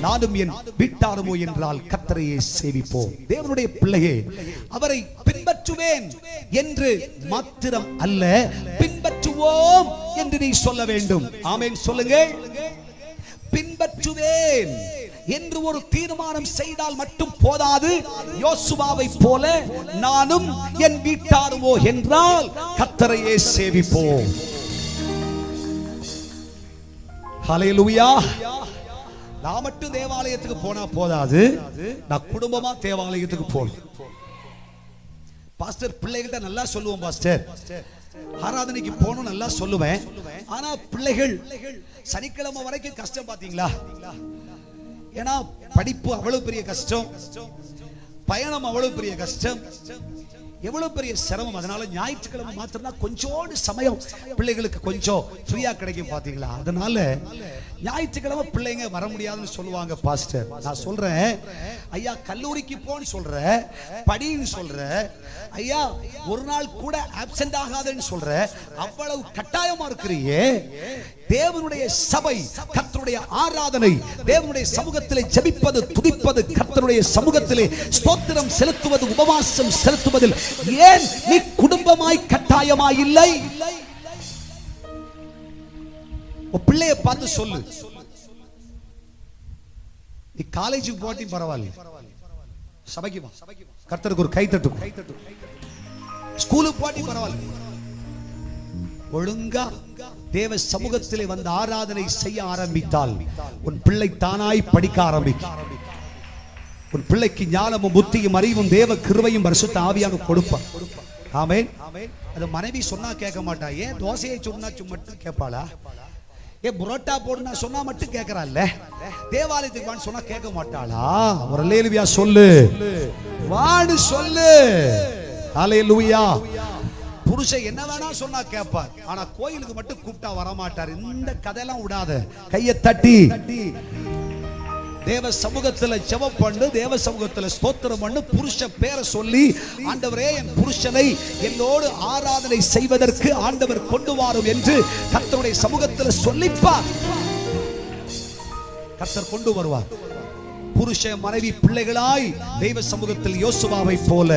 நானும் என் வீட்டாருமோ என்றால் கர்த்தரையே சேவிப்போம். தேவனுடைய பிள்ளையே, அவரை பின்பற்றுவேன் என்று மாத்திரம் அல்ல, பின்பற்றுவோம் என்று நீ சொல்ல வேண்டும். ஆமென் சொல்லுங்க. பின்பற்றுவேன் என்று ஒரு தீர்மானம் செய்தால் மட்டும் போதாது. யோசுவாவை போல நானும் என் வீட்டாருமோ என்றால் கர்த்தரையே சேவிப்போம். ஹல்லேலூயா. நான் மட்டும் தேவாலயத்துக்கு போனா போதாது, நான் குடும்பமா தேவாலயத்துக்கு போகணும். பாஸ்டர், பிள்ளைகிட்ட நல்லா சொல்லுவோம் பாஸ்டர், ஆராதனைக்கு போகணும் நல்லா சொல்லுவேன். ஆனா பிள்ளைகள் சனிக்கிழமை வரைக்கும் கஷ்டம் பாத்தீங்களா? ஏன்னா படிப்பு அவ்வளவு பெரிய கஷ்டம், பயணம் அவ்வளவு பெரிய கஷ்டம், எவ்வளவு பெரிய சிரமம். அதனால ஞாயிற்றுக்கிழமை மாத்திரம் கொஞ்சோடு சமயம் பிள்ளைகளுக்கு கொஞ்சம் ஃப்ரீயா கிடைக்கும் பாத்தீங்களா? அதனால ஞாயிற்றுக்கிழமை பிள்ளைங்க வர முடியாதுன்னு சொல்லுவாங்க. பாஸ்டர், நான் சொல்றேன் ஐயா, கல்லூரிக்கு போன்னு சொல்ற, படின்னு சொல்ற ஐயா, ஒரு நாள் கூட ஆப்சென்ட் ஆகாதுன்னு சொல்ற, அவ்வளவு கட்டாயமா இருக்கிறீயே. தேவனுடைய சபை, கர்த்தருடைய ஆராதனை, தேவனுடைய சமூகத்திலே ஜெபிப்பது, துதிப்பது, கர்த்தருடைய சமூகத்திலே ஸ்தோத்திரம் செலுத்துவது, உபவாசம் செலுத்துவதில் ஏன் நீ குடும்பமாய் கட்டாயமாய் இல்லை? பிள்ளைய பார்த்து சொல்லு, நீ காலேஜுக்கு போட்டி பரவாயில்ல, சபைக்கு வா, கர்த்தருக்கு ஒரு கைத்தட்டு. ஸ்கூலுக்கு போட்டி பரவாயில்ல, ஒழுங்கா தேவ சமூகத்திலே வந்து ஆராதனை செய்ய ஆரம்பித்தால் உன் பிள்ளை தானாய் படிக்க ஆரம்பிக்கும். உன் பிள்ளைக்கு ஞானமும் புத்தியும் அறிவும் தேவ கிருபையும் பரிசுத்த ஆவியாக கொடுப்பார். ஆமென். அது மனைவி சொன்னா கேட்க மாட்டா. ஏன் தோசையை சொன்னா மட்டும் கேட்பாளா? ஏன் புரோட்டா போடுனா சொன்னா மட்டும் கேட்கறாள்ல? தேவாலயத்துக்கு வான்னு சொன்னா கேட்க மாட்டாளா? ஒரு அல்லேலூயா சொல்லு, வான்னு சொல்லு. அல்லேலூயா. புருஷன் என்ன வேணா சொன்னா கேட்பார், ஆனா கோயிலுக்கு மட்டும் கூப்பிட்டா வரமாட்டார். இந்த கதையெல்லாம் விடாத, கையை தட்டி தேவ சமூகத்துல ஜெபம் பண்ணு, தேவ சமூகத்துல ஸ்தோத்திரம் பண்ணு. புருஷ பேரை சொல்லி, ஆண்டவரே என் புருஷனை என்னோடு ஆராதனை செய்வதற்கு ஆண்டவர் கொண்டு வாரும் என்று கர்த்தருடைய சமூகத்துல சொல்லிப்பார். கர்த்தர் கொண்டு வருவார். புருஷ மனைவி பிள்ளைகளாய் தெய்வ சமூகத்தில் யோசுவாவை போல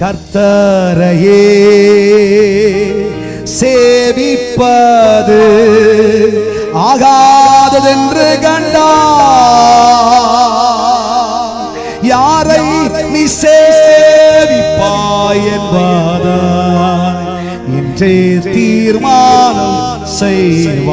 கர்த்தரையே சேவிப்பது ஆகாததென்று கண்டார். யாரை நீ சேவிப்பாய் என்பதாய் இன்றே தீர்மானம் செய்வாய்.